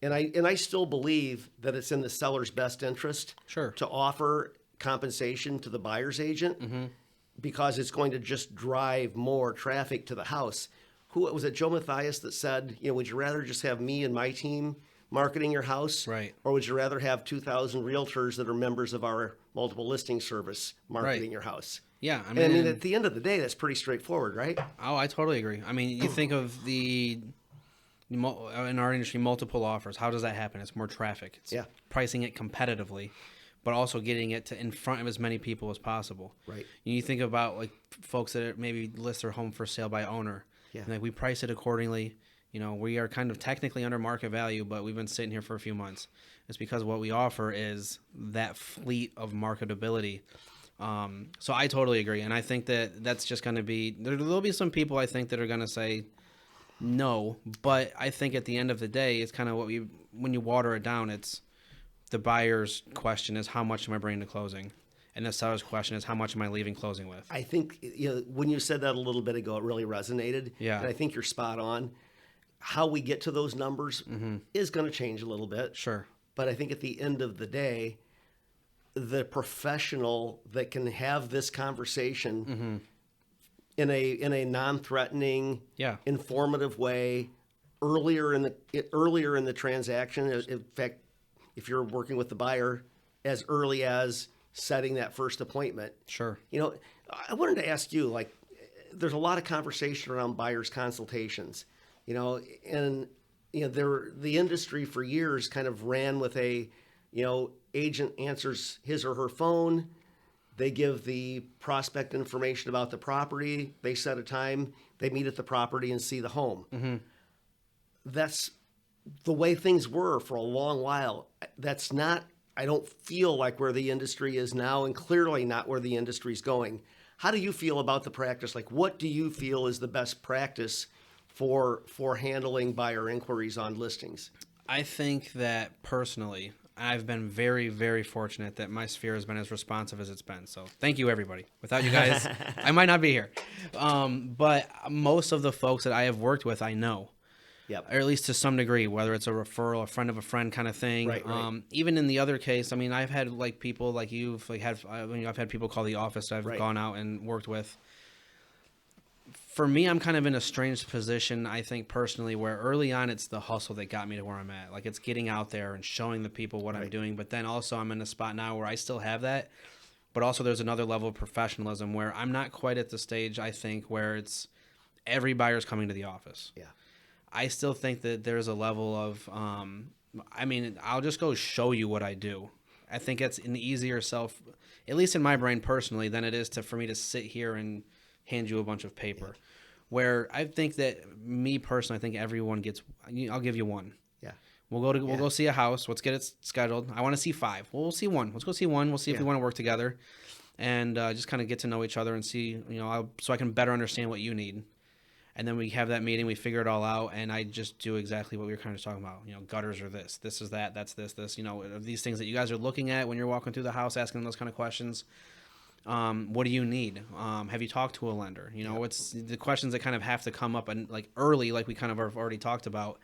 and I still believe that it's in the seller's best interest to offer compensation to the buyer's agent, because it's going to just drive more traffic to the house. Who was it? Joe Mathias that said, would you rather just have me and my team marketing your house, right? Or would you rather have 2,000 realtors that are members of our multiple listing service marketing your house? Yeah, I mean, at the end of the day, that's pretty straightforward, right? Oh, I totally agree. I mean, you think of in our industry, multiple offers. How does that happen? It's more traffic. It's pricing it competitively, but also getting it in front of as many people as possible. Right. You think about like folks that maybe list their home for sale by owner. Yeah. And, like, we price it accordingly. We are kind of technically under market value, but we've been sitting here for a few months. It's because what we offer is that fleet of marketability. So I totally agree, and I think that that's just going to be there'll be some people I think that are going to say no, but I think at the end of the day, it's kind of when you water it down, it's the buyer's question is how much am I bringing to closing, and the seller's question is how much am I leaving closing with. I think when you said that a little bit ago, it really resonated. Yeah, and I think you're spot on. How we get to those numbers is going to change a little bit. Sure, but I think at the end of the day, the professional that can have this conversation in a non-threatening, informative way earlier in the transaction. In fact, if you're working with the buyer as early as setting that first appointment. Sure. I wanted to ask you, like, there's a lot of conversation around buyers consultations, and the industry for years kind of ran with a, agent answers his or her phone. They give the prospect information about the property. They set a time. They meet at the property and see the home. That's the way things were for a long while. That's not, I don't feel like where the industry is now, and clearly not where the industry is going. How do you feel about the practice? Like, what do you feel is the best practice for handling buyer inquiries on listings? I think that personally, I've been very, very fortunate that my sphere has been as responsive as it's been. So thank you, everybody. Without you guys, I might not be here. But most of the folks that I have worked with, I know. Yep. Or at least to some degree, whether it's a referral, a friend of a friend kind of thing. Right. Even in the other case, I mean, I've had like people like you've like had. I've had people call the office that I've gone out and worked with. For me, I'm kind of in a strange position, I think, personally, where early on it's the hustle that got me to where I'm at. Like, it's getting out there and showing the people what I'm doing. But then also I'm in a spot now where I still have that. But also there's another level of professionalism where I'm not quite at the stage, I think, where it's every buyer's coming to the office. Yeah. I still think that there's a level of, I'll just go show you what I do. I think it's an easier at least in my brain personally, than it is for me to sit here and hand you a bunch of paper. Yeah. Where I think that me personally, I think everyone gets, I'll give you one. Yeah. We'll go see a house. Let's get it scheduled. I want to see 5. Well, we'll see 1. Let's go see 1. We'll see if we want to work together, and just kind of get to know each other and see, so I can better understand what you need. And then we have that meeting. We figure it all out, and I just do exactly what we were kind of talking about. Gutters are this. This is that. That's this. This. These things that you guys are looking at when you're walking through the house, asking those kind of questions. What do you need? Have you talked to a lender? It's the questions that kind of have to come up and like early, like we kind of have already talked about.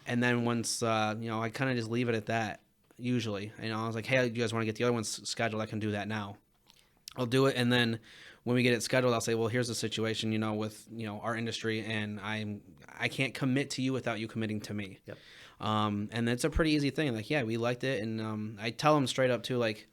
And then once, I kind of just leave it at that usually. I was like, hey, do you guys want to get the other ones scheduled? I can do that now. I'll do it. And then when we get it scheduled, I'll say, well, here's the situation, with, our industry, and I can't commit to you without you committing to me. Yep. And it's a pretty easy thing. Like, yeah, we liked it. And I tell them straight up too, like,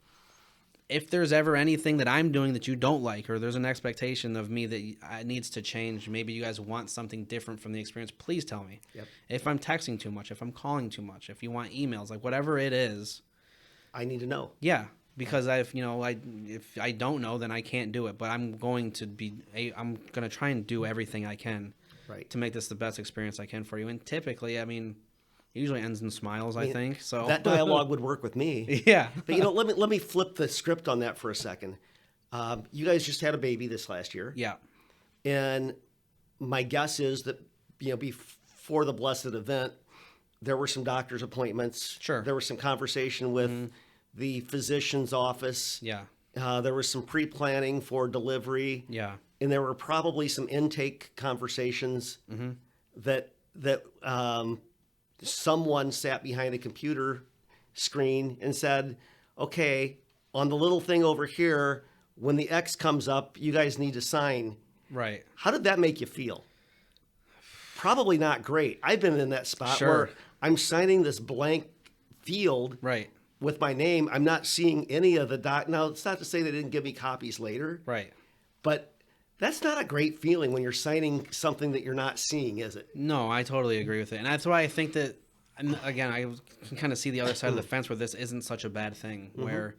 if there's ever anything that I'm doing that you don't like, or there's an expectation of me that needs to change, maybe you guys want something different from the experience, please tell me. Yep. If I'm texting too much, if I'm calling too much, if you want emails, like whatever it is, I need to know. Yeah, because if I don't know, then I can't do it. But I'm going to try and do everything I can, right, to make this the best experience I can for you. And typically, usually ends in smiles, I think. So that dialogue would work with me. Yeah. But let me flip the script on that for a second. You guys just had a baby this last year. Yeah. And my guess is that before the blessed event, there were some doctor's appointments. Sure. There was some conversation with the physician's office. Yeah. There was some pre-planning for delivery. Yeah. And there were probably some intake conversations that someone sat behind a computer screen and said, okay, on the little thing over here, when the X comes up, you guys need to sign. Right. How did that make you feel? Probably not great. I've been in that spot where I'm signing this blank field with my name. I'm not seeing any of the Now, it's not to say they didn't give me copies later. Right. But that's not a great feeling when you're signing something that you're not seeing, is it? No, I totally agree with it. And that's why I think that, and again, I can kind of see the other side of the fence where this isn't such a bad thing, where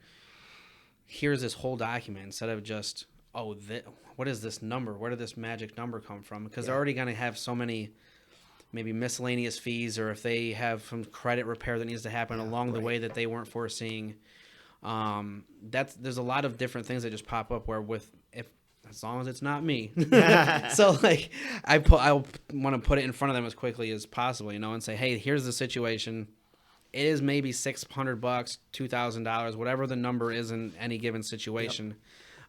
here's this whole document instead of just, what is this number? Where did this magic number come from? Because they're already going to have so many maybe miscellaneous fees, or if they have some credit repair that needs to happen along the way that they weren't foreseeing. There's a lot of different things that just pop up where as long as it's not me. So like I want to put it in front of them as quickly as possible, and say, hey, here's the situation. It is maybe $600, $2,000, whatever the number is in any given situation.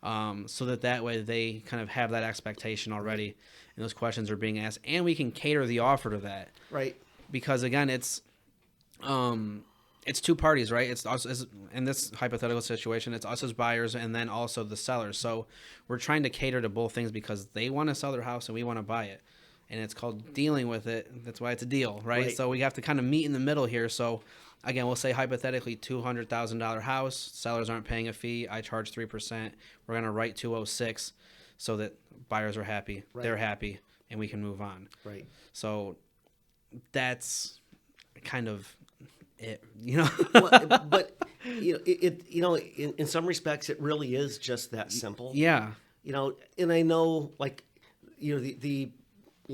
So that way they kind of have that expectation already, and those questions are being asked, and we can cater the offer to that. Right. Because again, it's two parties, right? It's us in this hypothetical situation, it's us as buyers and then also the sellers. So we're trying to cater to both things because they want to sell their house and we want to buy it. And it's called dealing with it. That's why it's a deal, right? So we have to kind of meet in the middle here. So again, we'll say hypothetically $200,000 house, sellers aren't paying a fee. I charge 3%. We're going to write 206 so that buyers are happy, they're happy, and we can move on. Right. So that's kind of it, but in some respects, it really is just that simple. Yeah. And I know, like,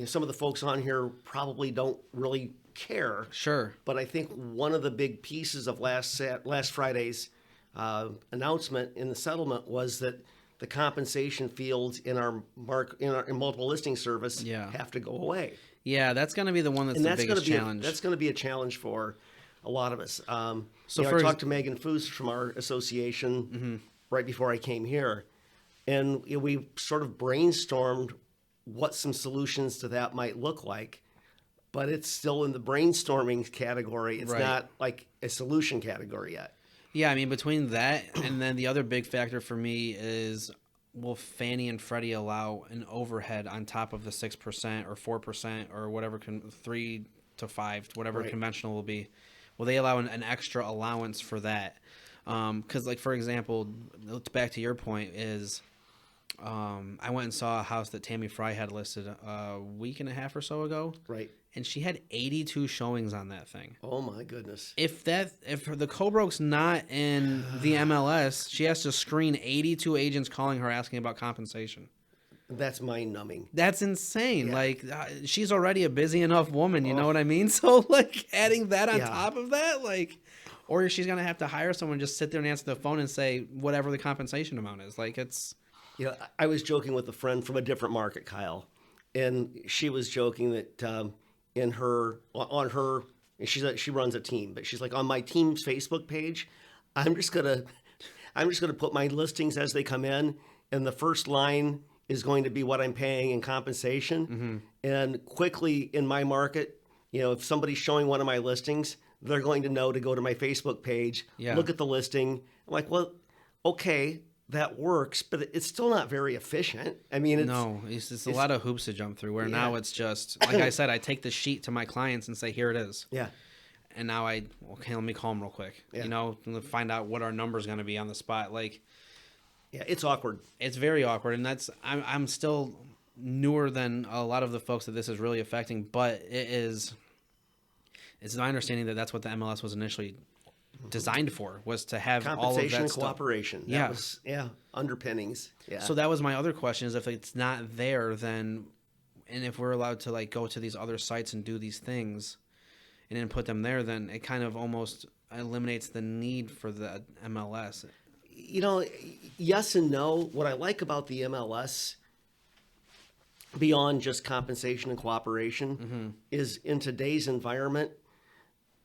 some of the folks on here probably don't really care. Sure. But I think one of the big pieces of last Friday's announcement in the settlement was that the compensation fields in our multiple listing service have to go away. Yeah, that's going to be the one that's the biggest challenge. That's going to be a challenge for a lot of us. I talked to Megan Foos from our association right before I came here, and we sort of brainstormed what some solutions to that might look like, but it's still in the brainstorming category. It's not like a solution category yet. Yeah, I mean, between that and then the other big factor for me is, will Fannie and Freddie allow an overhead on top of the 6% or 4% or whatever, 3 to 5, whatever conventional will be? Will they allow an extra allowance for that? Because, like, for example, back to your point is, I went and saw a house that Tammy Fry had listed a week and a half or so ago. Right. And she had 82 showings on that thing. Oh my goodness. If the co-broke's not in the MLS, she has to screen 82 agents calling her asking about compensation. That's mind numbing. That's insane. Yeah. Like, she's already a busy enough woman, you know what I mean? So, like, adding that on Yeah. top of that, like, or she's going to have to hire someone, just sit there and answer the phone and say whatever the compensation amount is. Like, it's, You know, I was joking with a friend from a different market, Kyle, and she was joking that on her, and she runs a team, but she's like, on my team's Facebook page, I'm just gonna put my listings as they come in, and the first line is going to be what I'm paying in compensation. And quickly in my market, you know, if somebody's showing one of my listings, they're going to know to go to my Facebook page, Yeah. look at the listing. I'm like, well, okay, that works, but it's still not very efficient. I mean, it's a lot of hoops to jump through, where now it's just, like I said, I take the sheet to my clients and say, here it is. Yeah. And now okay, let me call them real quick, Yeah. you know, and find out what our number's going to be on the spot. Like, Yeah, it's awkward. it's very awkward, and I'm still newer than a lot of the folks that this is really affecting, but it's my understanding that that's what the MLS was initially designed for, was to have all of Compensation that and stuff. cooperation. Yeah. That was, underpinnings. Yeah. So that was my other question, is if it's not there, then, and if we're allowed to like go to these other sites and do these things and then put them there, then it kind of almost eliminates the need for the MLS. You know, yes and no. What I like about the MLS, beyond just compensation and cooperation, is in today's environment,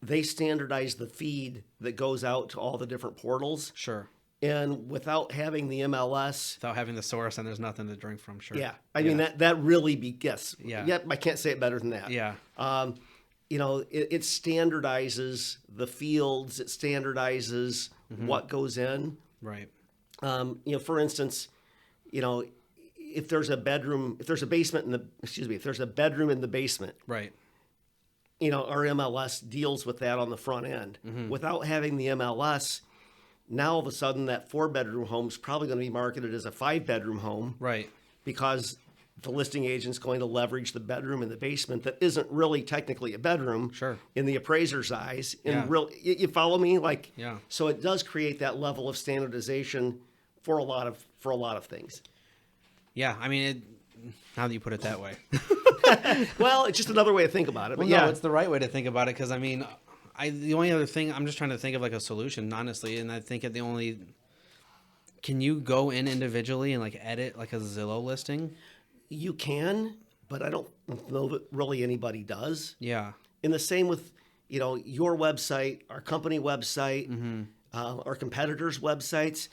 they standardize the feed that goes out to all the different portals. Sure. And without having the MLS, Without having the source, and there's nothing to drink from. Sure. yeah, I mean that really yes. Yeah. Yep, I can't say it better than that. Yeah. You know, it standardizes the fields. It standardizes what goes in. Right. You know, for instance, you know, if there's a bedroom in the basement, Right. you know, our MLS deals with that on the front end. Without having the MLS, now all of a sudden that 4-bedroom home is probably going to be marketed as a 5-bedroom home, Right. because the listing agent's going to leverage the bedroom in the basement that isn't really technically a bedroom. Sure. In the appraiser's eyes. And Yeah. you follow me? Like, Yeah. So it does create that level of standardization for a lot of things. Yeah. I mean, now that you put it that way. Well, it's just another way to think about it. But Well, yeah, no, it's the right way to think about it, because I mean, the only other thing, I'm just trying to think of like a solution, honestly, and I think can you go in individually and like edit like a Zillow listing? you can, but I don't know that really anybody does. Yeah. And the same with, you know, your website, our company website, our competitors' websites.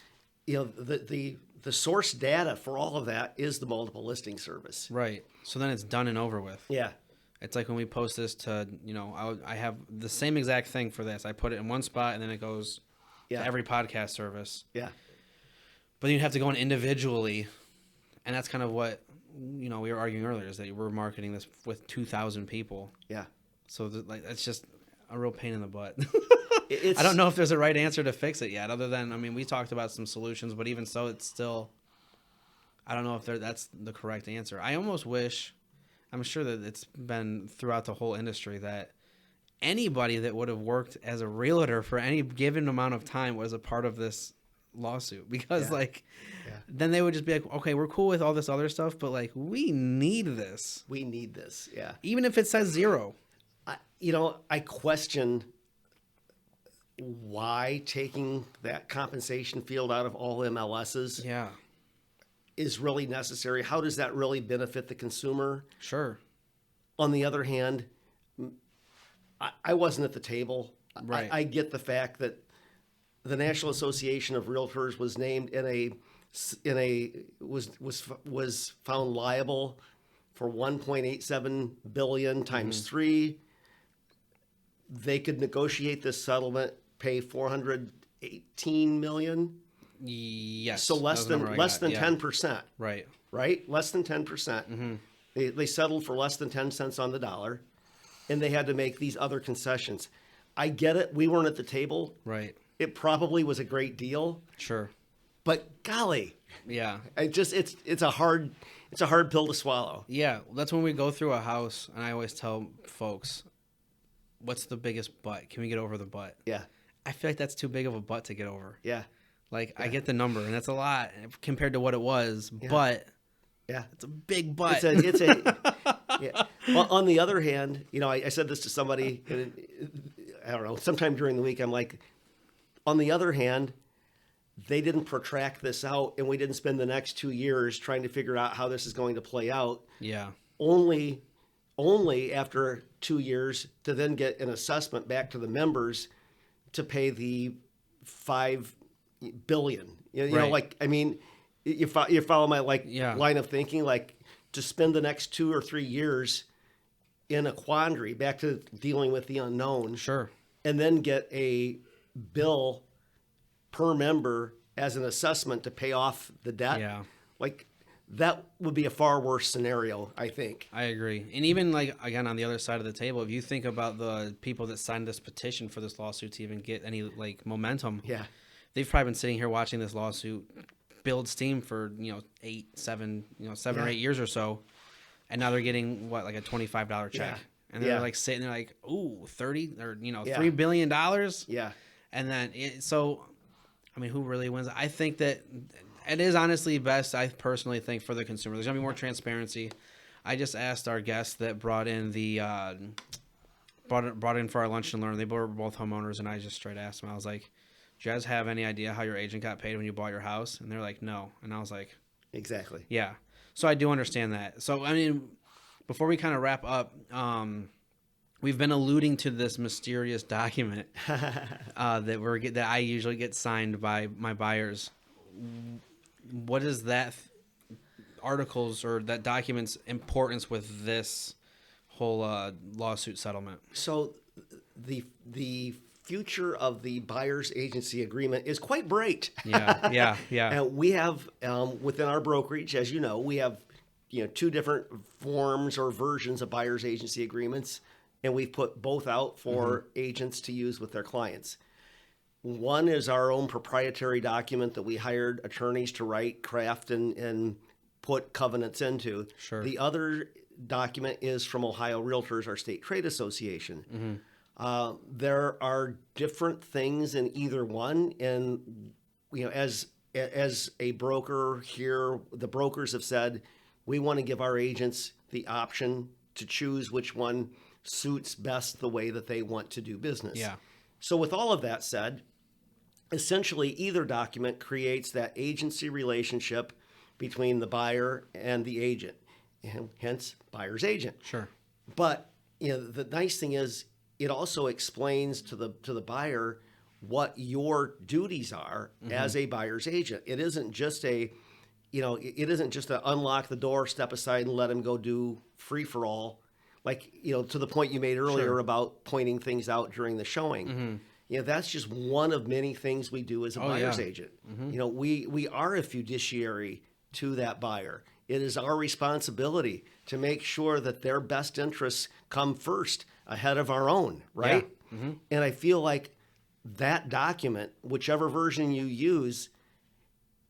You know, the source data for all of that is the multiple listing service. Right. So then it's done and over with. Yeah. It's like when we post this to, you know, I have the same exact thing for this. I put it in one spot and then it goes to every podcast service. Yeah. But you'd have to go in individually, and that's kind of what, you know, we were arguing earlier, is that we're marketing this with 2,000 people. Yeah. So that's just a real pain in the butt. It's, I don't know if there's a right answer to fix it yet, other than, I mean, we talked about some solutions, but even so, it's still, I don't know if that's the correct answer. I almost wish, I'm sure that it's been throughout the whole industry, that anybody that would have worked as a realtor for any given amount of time was a part of this lawsuit, because then they would just be like, okay, we're cool with all this other stuff, but like, we need this. We need this. Yeah. Even if it says 0. I question why taking that compensation field out of all MLSs Yeah. is really necessary. How does that really benefit the consumer? Sure. On the other hand, I wasn't at the table. Right. I get the fact that the National Association of Realtors was named was found liable for $1.87 billion times 3. They could negotiate this settlement, pay $418 million. Yes. So less than 10%. Right. Right? Less than 10%. They settled for less than 10 cents on the dollar, and they had to make these other concessions. I get it. We weren't at the table. Right. It probably was a great deal, Sure. but golly, Yeah. it's a hard pill to swallow. Yeah. That's when we go through a house, and I always tell folks, what's the biggest butt? Can we get over the butt? Yeah. I feel like that's too big of a butt to get over. Yeah. Like, I get the number, and that's a lot compared to what it was, but Yeah. It's a big butt. Yeah. Well, on the other hand, I said this to somebody, and I don't know, sometime during the week, I'm like, on the other hand, they didn't protract this out, and we didn't spend the next 2 years trying to figure out how this is going to play out. Yeah. Only after 2 years to then get an assessment back to the members to pay the $5 billion. Right. Like, I mean, you follow my Yeah. line of thinking, like to spend the next 2 or 3 years in a quandary, back to dealing with the unknown, Sure. and then get a bill per member as an assessment to pay off the debt. Yeah. Like, that would be a far worse scenario, I think. I agree. And even like, again, on the other side of the table, if you think about the people that signed this petition for this lawsuit to even get any like momentum, Yeah. they've probably been sitting here watching this lawsuit build steam for, 7 or 8 years or so. And now they're getting what, like a $25 check. Yeah. And they're Yeah. like sitting there like, ooh, 30 or, Yeah. $3 billion. Yeah. And then, who really wins? I think that it is honestly best, I personally think, for the consumer. There's going to be more transparency. I just asked our guests that brought in brought in for our lunch and learn. They were both homeowners, and I just straight asked them. I was like, do you guys have any idea how your agent got paid when you bought your house? And they're like, no. And I was like, Exactly. yeah. So I do understand that. So, before we kind of wrap up, we've been alluding to this mysterious document that I usually get signed by my buyers. What is that articles or that document's importance with this whole lawsuit settlement? So the future of the buyer's agency agreement is quite bright. Yeah. And we have within our brokerage, as you know, we have 2 different forms or versions of buyer's agency agreements, and we've put both out for agents to use with their clients. One is our own proprietary document that we hired attorneys to write, craft, and put covenants into. Sure. The other document is from Ohio Realtors, our state trade association. There are different things in either one, and as a broker here, the brokers have said we want to give our agents the option to choose which one suits best the way that they want to do business. Yeah. So with all of that said, essentially either document creates that agency relationship between the buyer and the agent, and hence buyer's agent. Sure. But the nice thing is it also explains to the buyer what your duties are as a buyer's agent. It isn't just a unlock the door, step aside, and let him go do free for all. Like, to the point you made earlier Sure. about pointing things out during the showing. That's just one of many things we do as a buyer's agent. We are a fiduciary to that buyer. It is our responsibility to make sure that their best interests come first ahead of our own, right? Yeah. And I feel like that document, whichever version you use,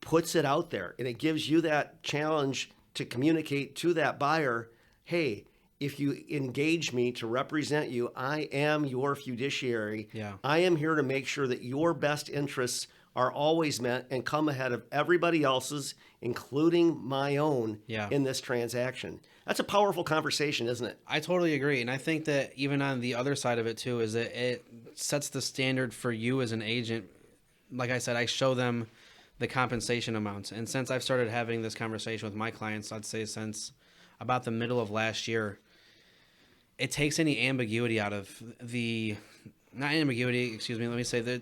puts it out there, and it gives you that challenge to communicate to that buyer, hey, if you engage me to represent you, I am your fiduciary. Yeah. I am here to make sure that your best interests are always met and come ahead of everybody else's, including my own, in this transaction. That's a powerful conversation, isn't it? I totally agree. And I think that even on the other side of it too, is that it sets the standard for you as an agent. Like I said, I show them the compensation amounts. And since I've started having this conversation with my clients, I'd say since about the middle of last year, it takes any ambiguity out of not ambiguity, excuse me, let me say that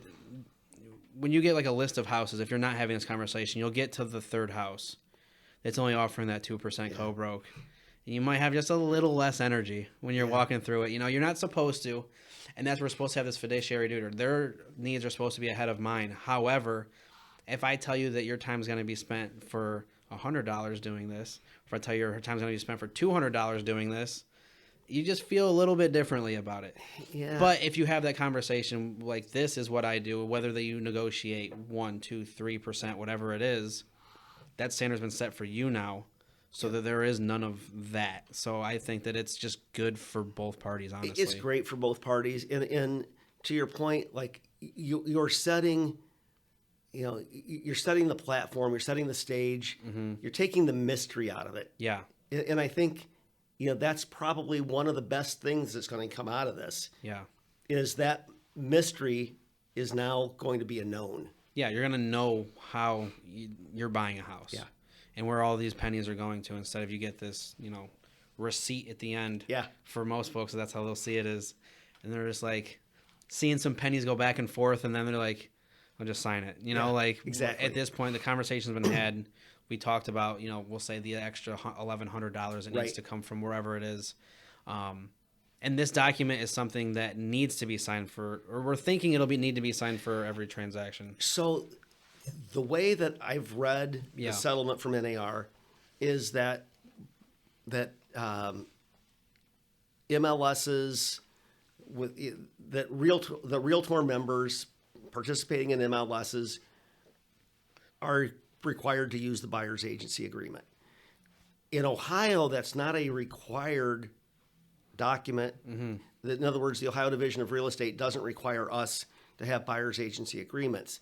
when you get like a list of houses, if you're not having this conversation, you'll get to the third house that's only offering that 2% co-broke. And you might have just a little less energy when you're walking through it. You're not supposed to, and that's where we're supposed to have this fiduciary duty. Their needs are supposed to be ahead of mine. However, if I tell you that your time is going to be spent for $100 doing this, if I tell you your time is going to be spent for $200 doing this, you just feel a little bit differently about it. Yeah. But if you have that conversation, like this is what I do, whether that you negotiate 1, 2, 3%, whatever it is, that standard's been set for you now, so that there is none of that. So I think that it's just good for both parties, honestly. It's great for both parties. And to your point, like you're setting you're setting the platform, you're setting the stage, you're taking the mystery out of it. Yeah. And I think, that's probably one of the best things that's going to come out of this. Yeah. Is that mystery is now going to be a known. Yeah, you're going to know how you're buying a house. Yeah. And where all these pennies are going to, instead of you get this, receipt at the end. Yeah. For most folks, that's how they'll see it is. And they're just like seeing some pennies go back and forth, and then they're like, I'll just sign it. Exactly. At this point, the conversation's been had. We talked about, we'll say the extra $1,100 that needs to come from wherever it is. And this document is something that needs to be signed or we're thinking need to be signed for every transaction. So the way that I've read the settlement from NAR is that MLSs the Realtor members participating in MLSs are required to use the buyer's agency agreement. In Ohio, that's not a required document. In other words, the Ohio Division of Real Estate doesn't require us to have buyer's agency agreements.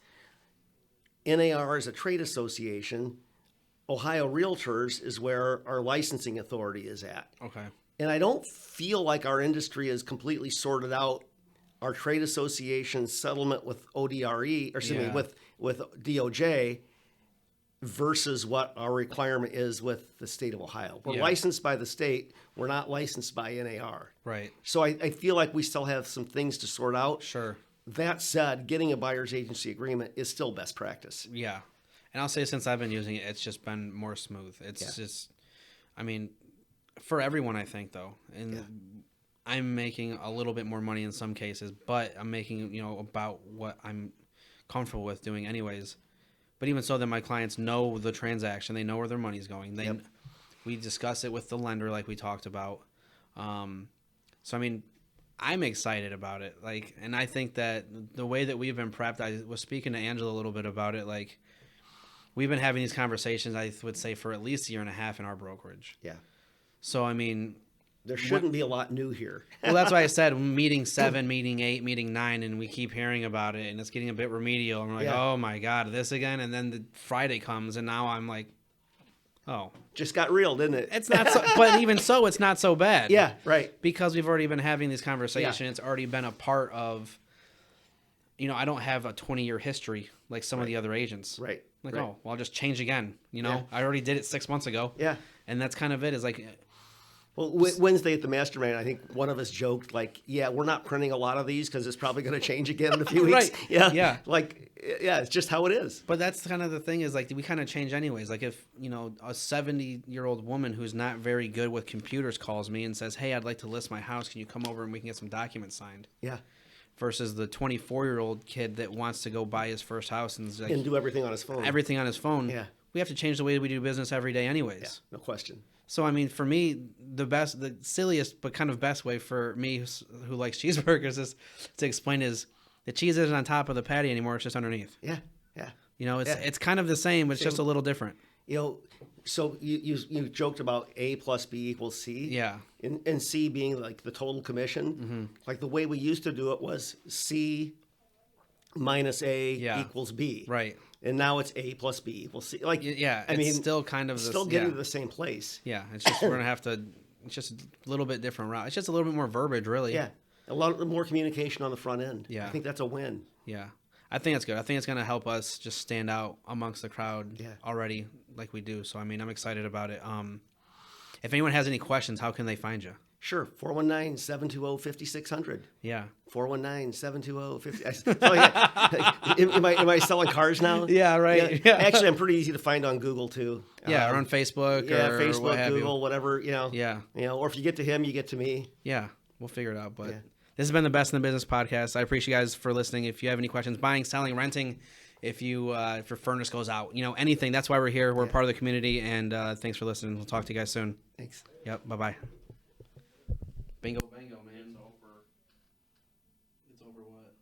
NAR is a trade association. Ohio Realtors is where our licensing authority is at. Okay. And I don't feel like our industry has completely sorted out our trade association settlement with ODRE, or excuse me, with DOJ versus what our requirement is with the state of Ohio. We're licensed by the state. We're not licensed by NAR. Right. So I feel like we still have some things to sort out. Sure. That said, getting a buyer's agency agreement is still best practice. Yeah. And I'll say since I've been using it, it's just been more smooth. It's just, for everyone, I think, though. And I'm making a little bit more money in some cases, but I'm making, about what I'm comfortable with doing anyways. But even so, then my clients know the transaction. They know where their money's going. We discuss it with the lender like we talked about. I'm excited about it. And I think that the way that we've been prepped, I was speaking to Angela a little bit about it. We've been having these conversations, I would say, for at least a year and a half in our brokerage. Yeah. So, there shouldn't be a lot new here. Well, that's why I said meeting 7, meeting 8, meeting 9, and we keep hearing about it, and it's getting a bit remedial. And we're like, oh my God, this again? And then the Friday comes, and now I'm like, oh. Just got real, didn't it? It's not so, but even so, it's not so bad. Yeah, right. Because we've already been having these conversations. It's already been a part of, I don't have a 20-year history like some of the other agents. Right. Oh, well, I'll just change again. I already did it 6 months ago. Yeah. And that's kind of it. Is well, Wednesday at the Mastermind, I think one of us joked, we're not printing a lot of these because it's probably going to change again in a few weeks. Right. Yeah. It's just how it is. But that's kind of the thing is, we kind of change anyways. If, a 70-year-old woman who's not very good with computers calls me and says, hey, I'd like to list my house. Can you come over and we can get some documents signed? Yeah. Versus the 24-year-old kid that wants to go buy his first house and do everything on his phone. Everything on his phone. Yeah. We have to change the way we do business every day anyways. Yeah, no question. So, for me, the silliest but kind of best way for me who likes cheeseburgers is to explain is the cheese isn't on top of the patty anymore. It's just underneath. Yeah, yeah. It's kind of the same, but it's just a little different. So you joked about A plus B equals C. Yeah. And C being the total commission. Mm-hmm. The way we used to do it was C minus A equals B. Right. And now it's A plus B equals C. It's still kind of still getting to the same place. Yeah, it's just we're gonna have to. It's just a little bit different route. It's just a little bit more verbiage, really. Yeah, a lot more communication on the front end. Yeah, I think that's a win. Yeah, I think that's good. I think it's gonna help us just stand out amongst the crowd already, like we do. So I'm excited about it. If anyone has any questions, how can they find you? Sure, 419-720-5600. Yeah. 419-720-50. Oh, yeah. Am I selling cars now? Yeah, right. Yeah. Actually, I'm pretty easy to find on Google, too. Yeah, or on Facebook. Yeah, or Facebook, what have Google, you. whatever, Yeah. Or if you get to him, you get to me. Yeah, we'll figure it out. But this has been the Best in the Business podcast. I appreciate you guys for listening. If you have any questions, buying, selling, renting, if your furnace goes out, anything, that's why we're here. We're part of the community, and thanks for listening. We'll talk to you guys soon. Thanks. Yep, bye-bye. Bingo, bango, man. It's over what?